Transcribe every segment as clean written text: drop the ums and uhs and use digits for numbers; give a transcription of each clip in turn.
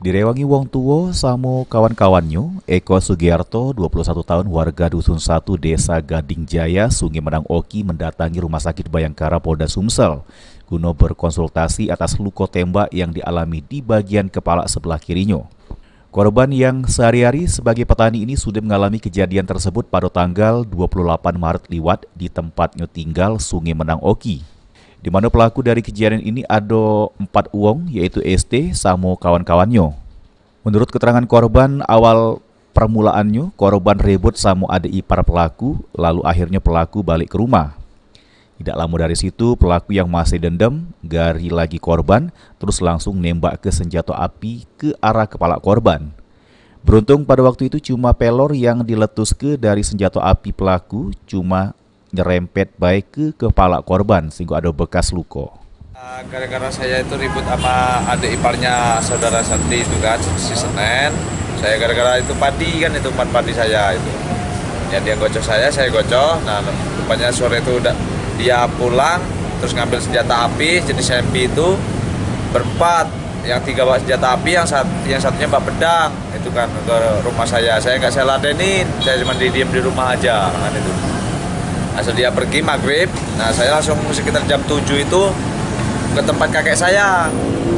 Direwangi wong tuwo samo kawan-kawannya, Eko Sugiarto, 21 tahun warga Dusun 1 Desa Gading Jaya, Sungai Menang Oki mendatangi Rumah Sakit Bayangkara Polda Sumsel guna berkonsultasi atas luka tembak yang dialami di bagian kepala sebelah kirinya. Korban yang sehari-hari sebagai petani ini sudah mengalami kejadian tersebut pada tanggal 28 Maret liwat di tempatnya tinggal Sungai Menang Oki, di mana pelaku dari kejadian ini ada 4 uang, yaitu ST sama kawan-kawannya. Menurut keterangan korban, awal permulaannya korban ribut sama adik ipar pelaku, lalu akhirnya pelaku balik ke rumah. Tidak lama dari situ, pelaku yang masih dendam gari lagi korban, terus langsung nembak ke senjata api ke arah kepala korban. Beruntung pada waktu itu cuma pelor yang diletus ke dari senjata api pelaku, cuma nyerempet baik ke kepala korban sehingga ada bekas luka. Gara-gara saya itu ribut sama adik iparnya saudara Santi itu kan, si Senen. Saya gara-gara itu padi kan, itu padi saya itu. Ya dia gocok saya gocok. Nah rupanya sore itu dia pulang terus ngambil senjata api jenis MP itu berempat. Yang 3 bawa senjata api, yang satunya bawa pedang. Itu kan ke rumah saya nggak saya ladenin, saya cuma diem di rumah aja kan itu. Asal dia pergi maghrib, nah saya langsung sekitar jam 7 itu ke tempat kakek saya.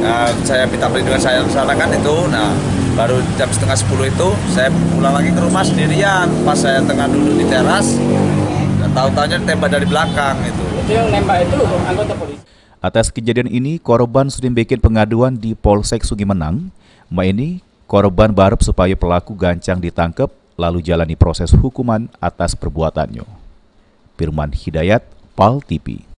Nah, saya minta perlindungan saya sana kan itu. Nah baru jam setengah 10 itu saya pulang lagi ke rumah sendirian. Pas saya tengah duduk di teras, tahu-tahunya tembak dari belakang itu. Itu yang nembak itu anggota polisi. Atas kejadian ini, korban sudah bikin pengaduan di Polsek Sungai Menang. Ini korban berharap supaya pelaku gancang ditangkap, lalu jalani proses hukuman atas perbuatannya. Firman Hidayat, PAL TV.